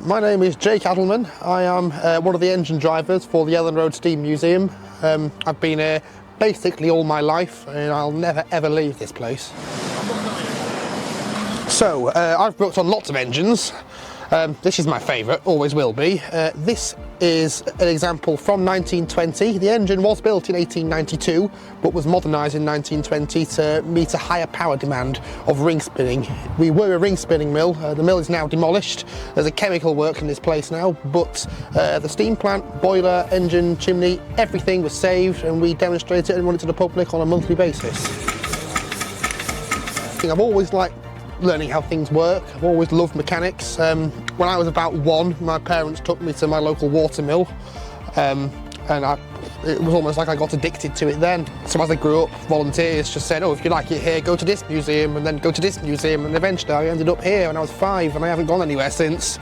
My name is Jake ADDELMAN. I am one of the engine drivers for the Ellen Road Steam Museum. I've been here basically all my life and I'll never ever leave this place. So, I've worked on lots of engines. This is my favourite, always will be. This is an example from 1920. The engine was built in 1892, but was modernised in 1920 to meet a higher power demand of ring spinning. We were a ring spinning mill. The mill is now demolished. There's a chemical work in this place now, but the steam plant, boiler, engine, chimney, everything was saved, and we demonstrate it and run it to the public on a monthly basis. I've always liked learning how things work. I've always loved mechanics. When I was about 1, my parents took me to my local water mill, and it was almost like I got addicted to it then. So as I grew up, volunteers just said, oh, if you like it here, go to this museum, and then go to this museum, and eventually I ended up here when I was 5, and I haven't gone anywhere since.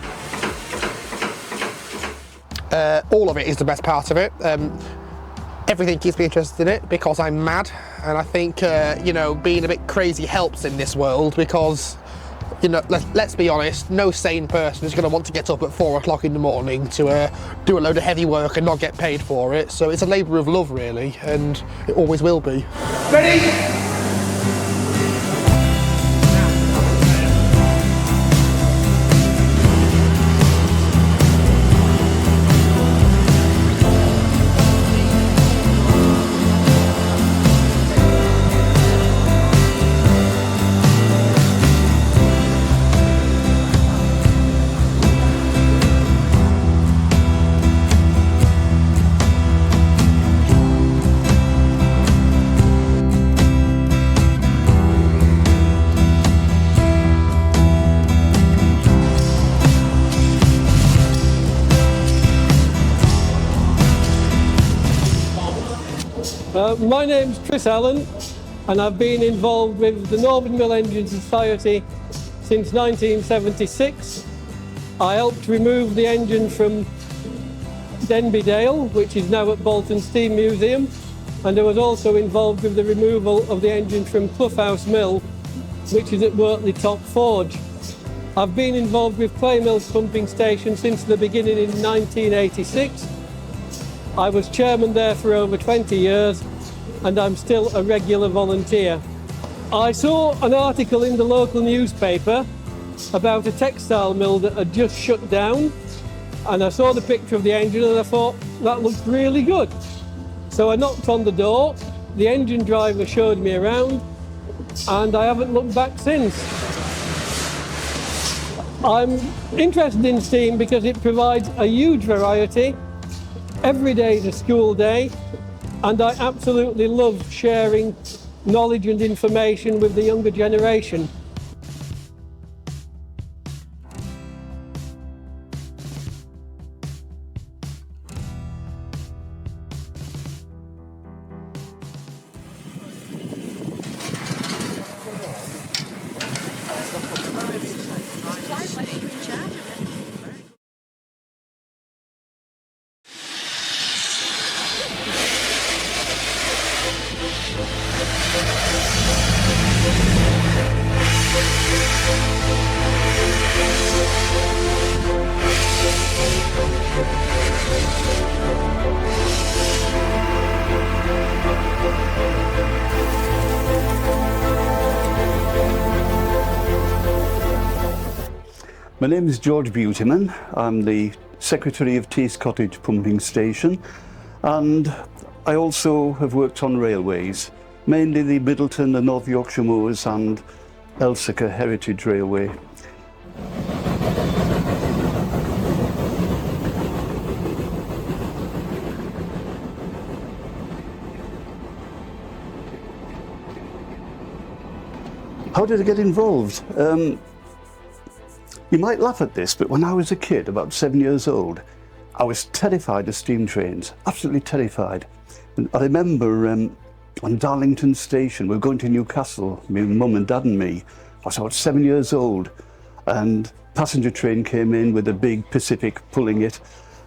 All of it is the best part of it. Everything keeps me interested in it because I'm mad, and I think you know, being a bit crazy helps in this world because, you know, let's be honest, no sane person is going to want to get up at 4 o'clock in the morning to do a load of heavy work and not get paid for it. So it's a labour of love, really, and it always will be. Ready? My name's Chris Allen, and I've been involved with the Northern Mill Engine Society since 1976. I helped remove the engine from Denby Dale, which is now at Bolton Steam Museum, and I was also involved with the removal of the engine from Clough House Mill, which is at Wortley Top Forge. I've been involved with Clay Mill's pumping station since the beginning in 1986. I was chairman there for over 20 years, and I'm still a regular volunteer. I saw an article in the local newspaper about a textile mill that had just shut down, and I saw the picture of the engine and I thought, that looks really good. So I knocked on the door, the engine driver showed me around, and I haven't looked back since. I'm interested in steam because it provides a huge variety. Every day is a school day, and I absolutely love sharing knowledge and information with the younger generation. My name is George BEAUTYMAN. I'm the Secretary of Tees Cottage Pumping Station, and I also have worked on railways, mainly the Middleton and North Yorkshire Moors and Elsecar Heritage Railway. How did I get involved? You might laugh at this, but when I was a kid, about 7 years old, I was terrified of steam trains, absolutely terrified. And I remember on Darlington Station, we were going to Newcastle, my mum and dad and me. I was about 7 years old, and passenger train came in with a big Pacific pulling it,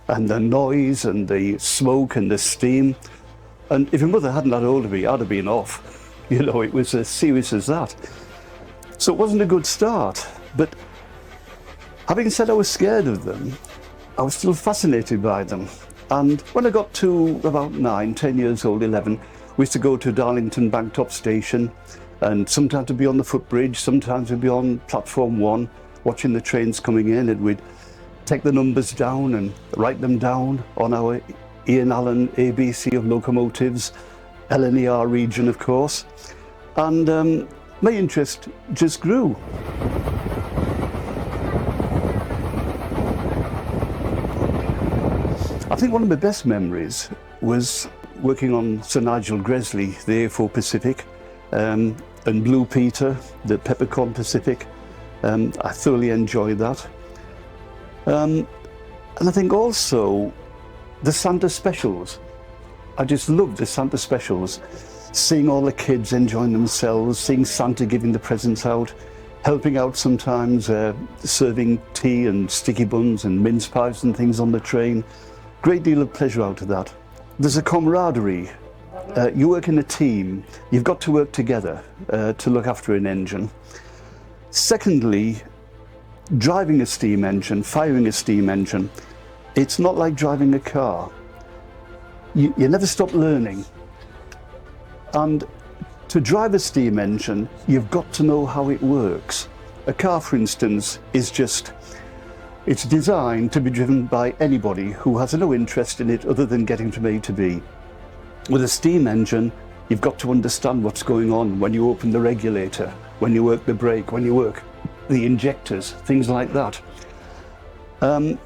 and the noise and the smoke and the steam. And if your mother hadn't had hold of me, I'd have been off. You know, it was as serious as that. So it wasn't a good start, but Having said I was scared of them, I was still fascinated by them. And when I got to about 9, 10 years old, 11, we used to go to Darlington Banktop Station, and sometimes we'd be on the footbridge, sometimes we'd be on platform 1, watching the trains coming in, and we'd take the numbers down and write them down on our Ian Allen ABC of locomotives, LNER region, of course. And my interest just grew. I think one of my best memories was working on Sir Nigel Gresley, the A4 Pacific, and Blue Peter, the Peppercorn Pacific. I thoroughly enjoyed that. And I think also the Santa specials. I just loved the Santa specials. Seeing all the kids enjoying themselves, seeing Santa giving the presents out, helping out sometimes, serving tea and sticky buns and mince pies and things on the train. Great deal of pleasure out of that. There's a camaraderie. You work in a team, you've got to work together to look after an engine. Secondly, driving a steam engine, firing a steam engine, it's not like driving a car. You never stop learning. And to drive a steam engine, you've got to know how it works. A car, for instance, is just, it's designed to be driven by anybody who has no interest in it other than getting from A to B. With a steam engine, you've got to understand what's going on when you open the regulator, when you work the brake, when you work the injectors, things like that. And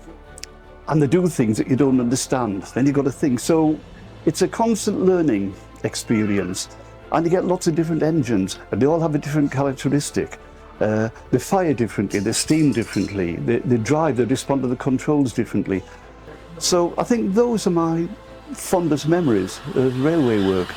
they do things that you don't understand. Then you've got to think. So it's a constant learning experience. And you get lots of different engines, and they all have a different characteristic. They fire differently, they steam differently, they drive, they respond to the controls differently. So I think those are my fondest memories of railway work.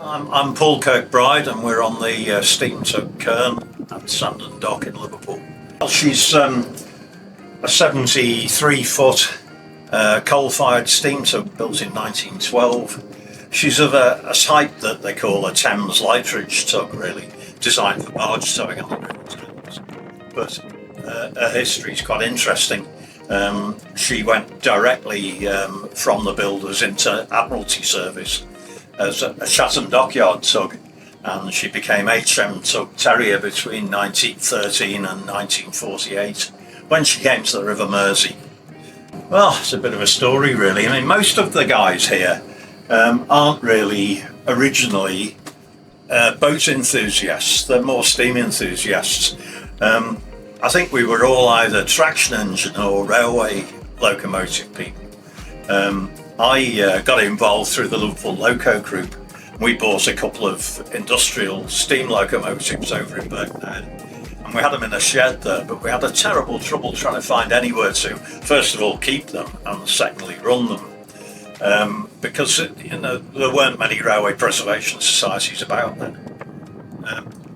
I'm Paul Kirkbride, and we're on the steam tug Karnes at Sandon Dock in Liverpool. Well, she's a 73-foot coal-fired steam tug built in 1912. She's of a type that they call a Thames Lightridge tug, really, designed for barge towing on the river. But her history is quite interesting. She went directly from the builders into Admiralty service as a Chatham Dockyard tug, and she became HM Tug Terrier between 1913 and 1948 when she came to the River Mersey. Well, it's a bit of a story, really. I mean, most of the guys here aren't really originally boat enthusiasts, they're more steam enthusiasts. I think we were all either traction engine or railway locomotive people. I got involved through the Liverpool Loco Group. We bought a couple of industrial steam locomotives over in Birkenhead, and we had them in a shed there, but we had a terrible trouble trying to find anywhere to, first of all, keep them, and secondly, run them, because there weren't many railway preservation societies about then.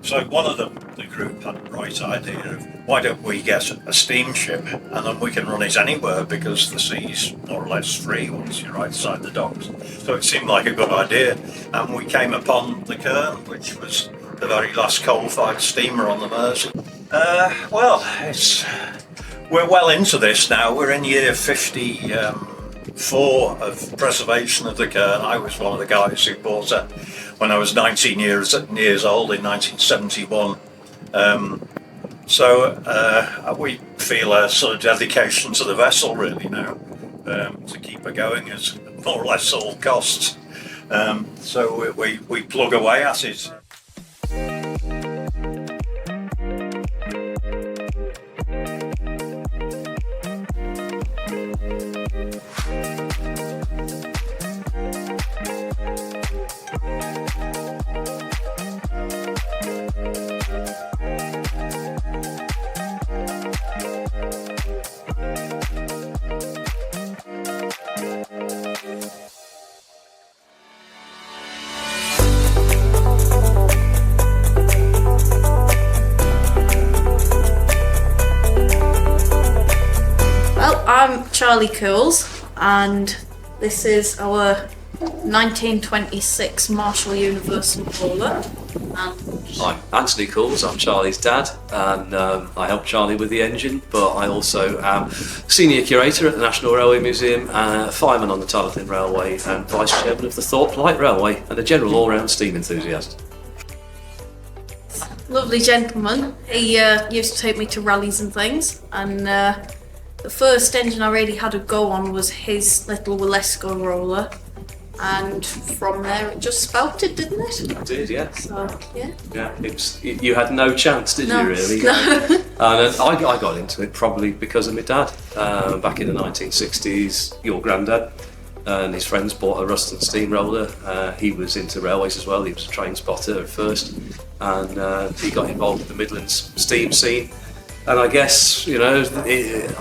So one of them, the group, had a bright idea of, why don't we get a steamship and then we can run it anywhere because the sea's more or less free once you're outside the docks. So it seemed like a good idea, and we came upon the Karnes, which was the very last coal-fired steamer on the Mersey. We're well into this now. We're in year 54 of preservation of the Karnes. I was one of the guys who bought her. when I was 19 years old in 1971. We feel a sort of dedication to the vessel really now, to keep her going at more or less all costs. So we plug away at it. I'm Charlie COULLS, and this is our 1926 Marshall Universal roller. I'm Anthony COULLS, I'm Charlie's dad, and I help Charlie with the engine, but I also am Senior Curator at the National Railway Museum, fireman on the Tarleton Railway, and Vice Chairman of the Thorpe Light Railway, and a general all-round steam enthusiast. Lovely gentleman. He used to take me to rallies and things, and the first engine I really had a go on was his little Willesco roller, and from there it just spouted, didn't it? It did, yeah. So, yeah. Yeah, you had no chance, did you, really? No. And I got into it probably because of my dad. Back in the 1960s, your granddad and his friends bought a Ruston steamroller. He was into railways as well. He was a train spotter at first, and he got involved with the Midlands steam scene. And I guess, you know,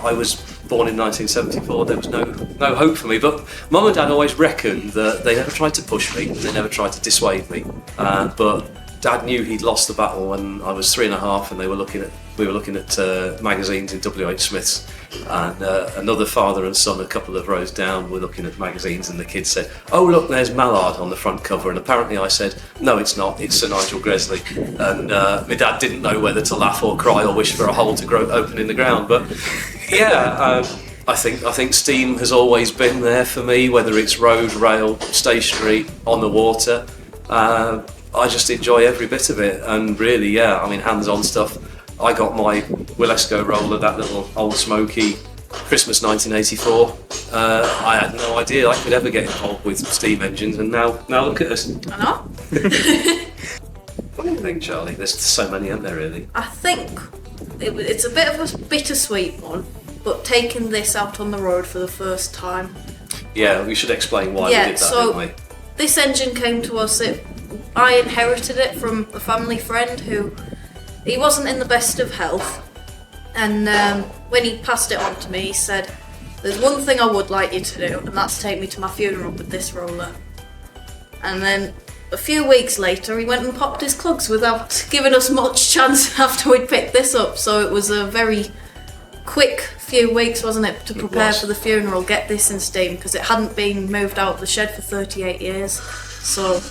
I was born in 1974, there was no hope for me, but Mum and Dad always reckoned that they never tried to push me, they never tried to dissuade me, but Dad knew he'd lost the battle when I was 3.5 and we were looking at magazines in W.H. Smith's, and another father and son a couple of rows down were looking at magazines, and the kids said, "Oh look, there's Mallard on the front cover," and apparently I said, "No, it's not, it's Sir Nigel Gresley," and my dad didn't know whether to laugh or cry or wish for a hole to open in the ground. But yeah, I think steam has always been there for me, whether it's road, rail, stationary, on the water. I just enjoy every bit of it, and really, yeah, I mean, hands-on stuff. I got my Willesco roller, that little old smoky, Christmas 1984. I had no idea I could ever get involved with steam engines, and now look at us. I know. What do you think, Charlie? There's so many, aren't there, really? I think it's a bit of a bittersweet one, but taking this out on the road for the first time. Yeah, we should explain why we did that, didn't we? This engine came to us, I inherited it from a family friend who, he wasn't in the best of health, and when he passed it on to me, he said, "There's one thing I would like you to do, and that's take me to my funeral with this roller." And then a few weeks later, he went and popped his clugs without giving us much chance after we'd picked this up. So it was a very quick few weeks, wasn't it, to prepare for the funeral, get this in steam, because it hadn't been moved out of the shed for 38 years. So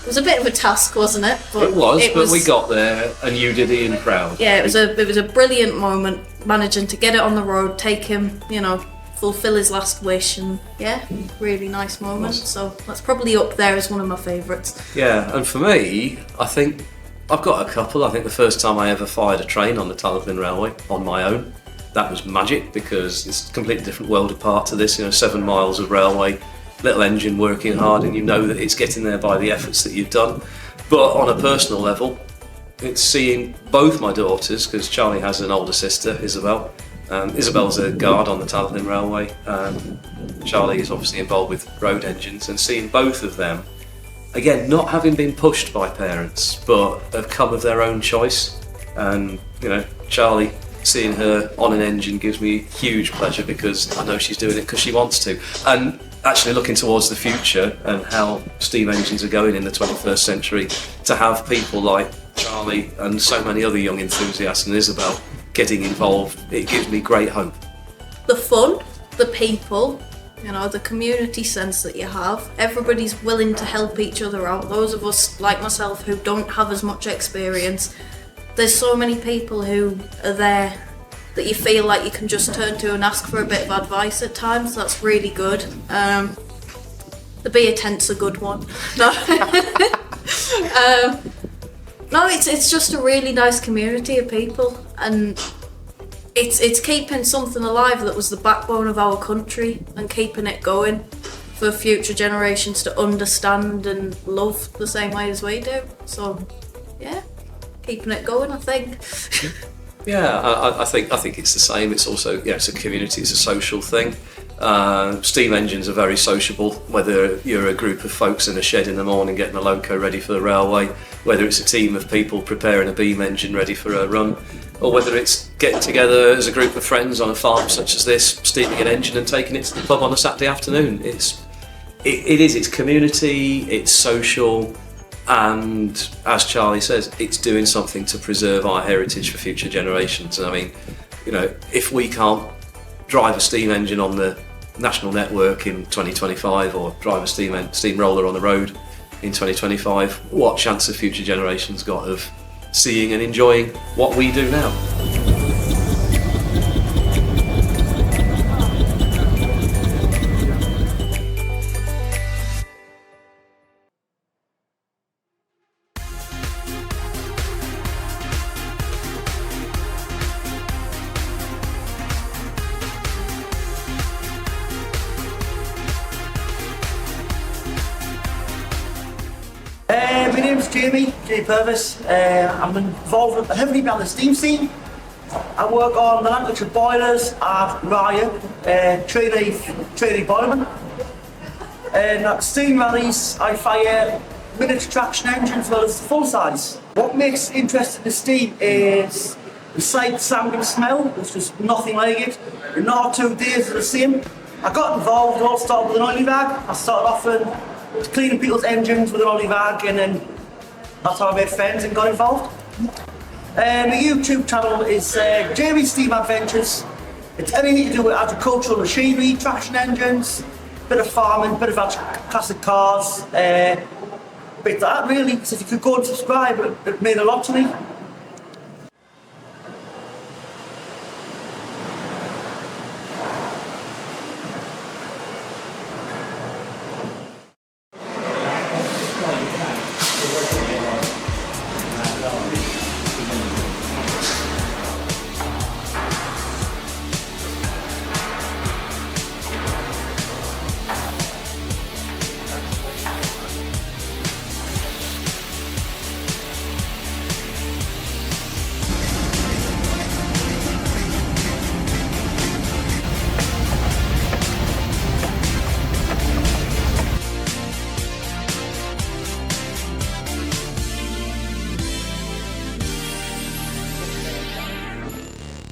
it was a bit of a task, wasn't it? But we got there, and you did Ian proud. Yeah, it was a brilliant moment, managing to get it on the road, take him, you know, fulfill his last wish, and yeah, really nice moment. So that's probably up there as one of my favourites. Yeah, and for me, I think I've got a couple. I think the first time I ever fired a train on the Tarleton Railway on my own, that was magic, because it's a completely different world apart to this. You know, 7 miles of railway, little engine working hard, and you know that it's getting there by the efforts that you've done. But on a personal level, it's seeing both my daughters, because Charlie has an older sister, Isabel. Isabel's a guard on the Tarleton Railway. Charlie is obviously involved with road engines, and seeing both of them, again, not having been pushed by parents, but have come of their own choice. And you know, Charlie, seeing her on an engine gives me huge pleasure, because I know she's doing it because she wants to. And actually looking towards the future and how steam engines are going in the 21st century, to have people like Charlie and so many other young enthusiasts and Isabel getting involved, it gives me great hope. The fun, the people, you know, the community sense that you have, everybody's willing to help each other out. Those of us like myself who don't have as much experience, there's so many people who are there that you feel like you can just turn to and ask for a bit of advice at times. That's really good. The beer tent's a good one. No. No, it's just a really nice community of people, and it's keeping something alive that was the backbone of our country and keeping it going for future generations to understand and love the same way as we do. So, yeah, keeping it going, I think. Yeah, I think it's the same. It's also, it's a community, it's a social thing. Steam engines are very sociable, whether you're a group of folks in a shed in the morning getting a loco ready for the railway, whether it's a team of people preparing a beam engine ready for a run, or whether it's getting together as a group of friends on a farm such as this, steaming an engine and taking it to the pub on a Saturday afternoon. It's community, it's social, and as Charlie says, it's doing something to preserve our heritage for future generations. And I mean, if we can't drive a steam engine on the national network in 2025 or drive a steam roller on the road in 2025, what chance have future generations got of seeing and enjoying what we do now? My name's Jamie PURVIS. I'm involved heavily around the steam scene. I work on the Lancashire boilers at Ryan, trainee boilerman. And at steam rallies, I fire miniature traction engines as well as full size. What makes it interesting to steam is the sight, sound and smell. There's just nothing like it. In no 2 days are the same. I got involved, it all started with an oily rag. I started off cleaning people's engines with an oily rag, and then that's how I made friends and got involved. My YouTube channel is Jamie's Steam Adventures. It's anything to do with agricultural machinery, traction engines, bit of farming, bit of classic cars, bit like that really. So if you could go and subscribe, it mean a lot to me.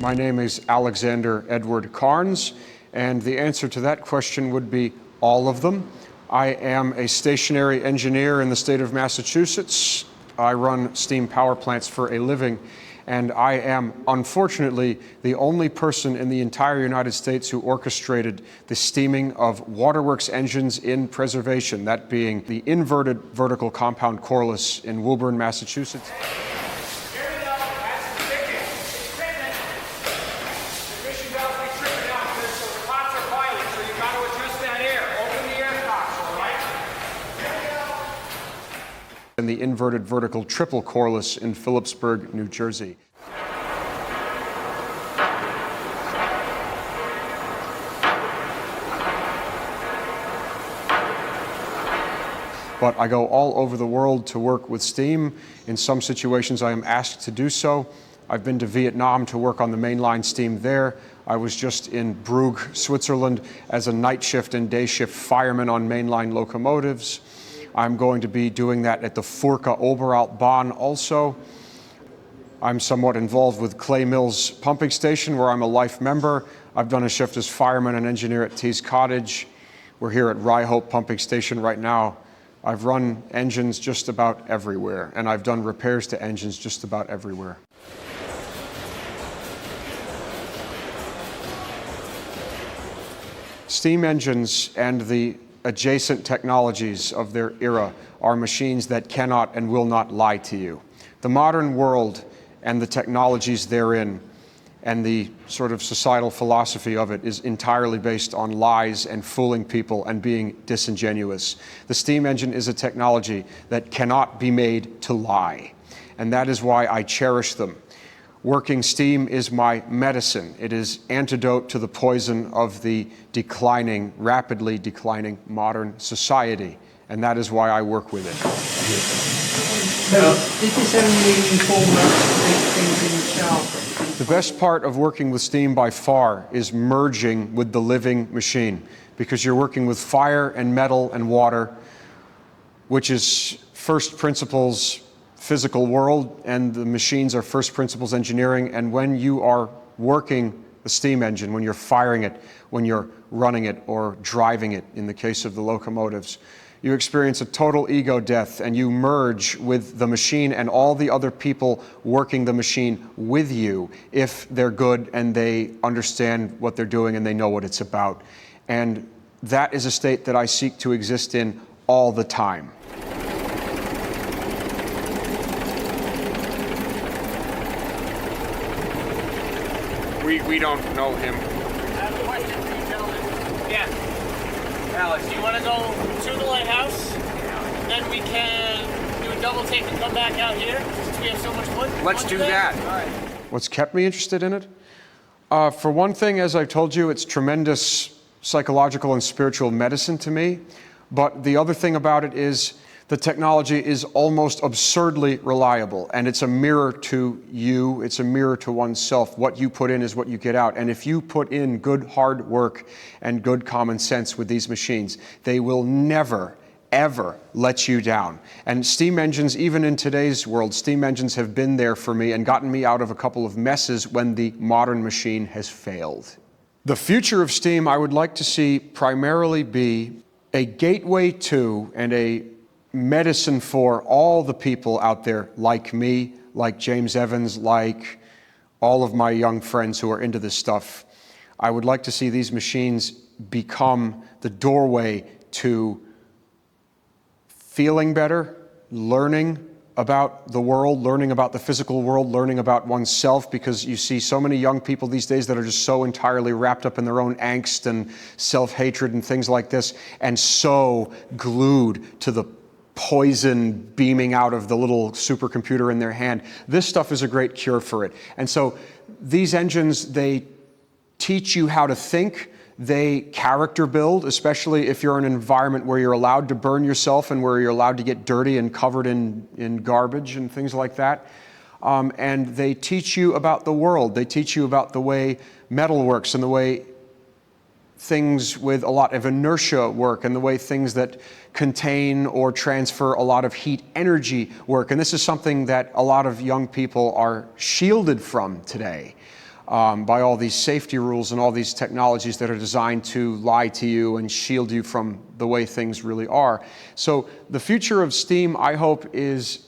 My name is Alexander Edward Karnes, and the answer to that question would be all of them. I am a stationary engineer in the state of Massachusetts. I run steam power plants for a living, and I am, unfortunately, the only person in the entire United States who orchestrated the steaming of waterworks engines in preservation, that being the inverted vertical compound coreless in Woburn, Massachusetts. And the inverted vertical triple coreless in Phillipsburg, New Jersey. But I go all over the world to work with steam. In some situations I am asked to do so. I've been to Vietnam to work on the mainline steam there. I was just in Brugg, Switzerland as a night shift and day shift fireman on mainline locomotives. I'm going to be doing that at the Furka Oberaltbahn also. I'm somewhat involved with Clay Mills Pumping Station, where I'm a life member. I've done a shift as fireman and engineer at Tees Cottage. We're here at Rye Hope Pumping Station right now. I've run engines just about everywhere, and I've done repairs to engines just about everywhere. Steam engines and the adjacent technologies of their era are machines that cannot and will not lie to you. The modern world and the technologies therein and the sort of societal philosophy of it is entirely based on lies and fooling people and being disingenuous. The steam engine is a technology that cannot be made to lie, and that is why I cherish them. Working steam is my medicine. It is antidote to the poison of the declining, rapidly declining modern society, and that is why I work with it. So, did this only format make things in sharper? The best part of working with steam by far is merging with the living machine, because you're working with fire and metal and water, which is first principles physical world, and the machines are first principles engineering. And when you are working the steam engine, when you're firing it, when you're running it or driving it, in the case of the locomotives, you experience a total ego death, and you merge with the machine and all the other people working the machine with you, if they're good and they understand what they're doing and they know what it's about. And that is a state that I seek to exist in all the time. We don't know him. I have a question for you gentlemen. Yeah. Alex, do you want to go to the lighthouse? Then we can do a double take and come back out here, since we have so much wood. Let's do that. All right. What's kept me interested in it? For one thing, as I've told you, it's tremendous psychological and spiritual medicine to me. But the other thing about it is the technology is almost absurdly reliable, and it's a mirror to you, it's a mirror to oneself. What you put in is what you get out. And if you put in good hard work and good common sense with these machines, they will never, ever let you down. And steam engines, even in today's world, steam engines have been there for me and gotten me out of a couple of messes when the modern machine has failed. The future of steam I would like to see primarily be a gateway to and a medicine for all the people out there like me, like James Evans, like all of my young friends who are into this stuff. I would like to see these machines become the doorway to feeling better, learning about the world, learning about the physical world, learning about oneself, because you see so many young people these days that are just so entirely wrapped up in their own angst and self-hatred and things like this, and so glued to the poison beaming out of the little supercomputer in their hand. This stuff is a great cure for it. And so these engines, they teach you how to think, they character build, especially if you're in an environment where you're allowed to burn yourself and where you're allowed to get dirty and covered in garbage and things like that. And they teach you about the world. They teach you about the way metal works and the way things with a lot of inertia work and the way things that contain or transfer a lot of heat energy work. And this is something that a lot of young people are shielded from today by all these safety rules and all these technologies that are designed to lie to you and shield you from the way things really are. So the future of STEAM, I hope, is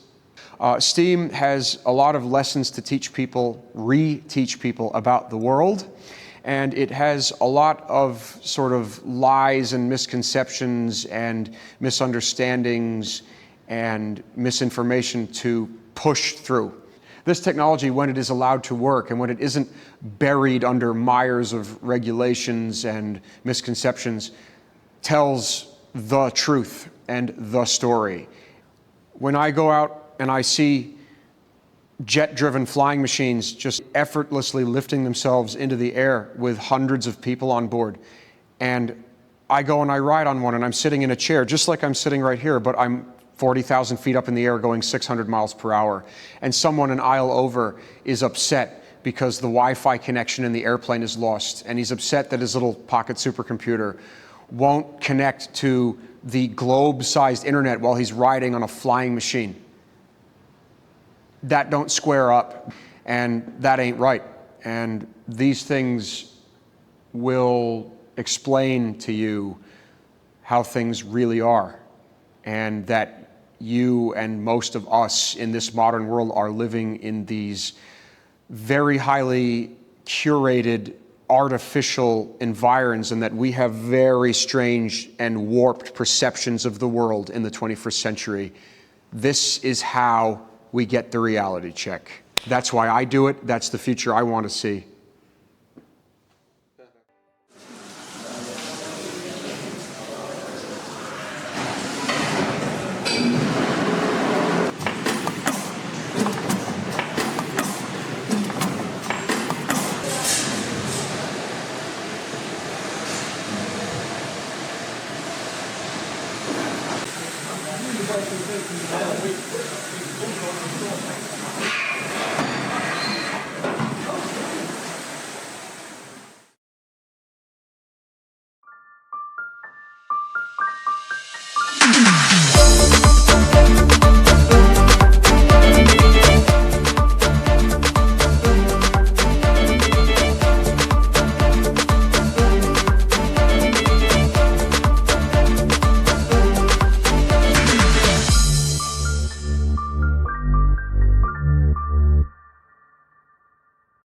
STEAM has a lot of lessons to teach people, re-teach people about the world. And it has a lot of sort of lies and misconceptions and misunderstandings and misinformation to push through. This technology, when it is allowed to work and when it isn't buried under mires of regulations and misconceptions, tells the truth and the story. When I go out and I see jet-driven flying machines just effortlessly lifting themselves into the air with hundreds of people on board, and I go and I ride on one and I'm sitting in a chair just like I'm sitting right here, but I'm 40,000 feet up in the air going 600 miles per hour, and someone an aisle over is upset because the Wi-Fi connection in the airplane is lost, and he's upset that his little pocket supercomputer won't connect to the globe-sized internet while he's riding on a flying machine. That don't square up, and that ain't right. And these things will explain to you how things really are, and that you and most of us in this modern world are living in these very highly curated artificial environs, and that we have very strange and warped perceptions of the world in the 21st century. This is how we get the reality check. That's why I do it. That's the future I want to see.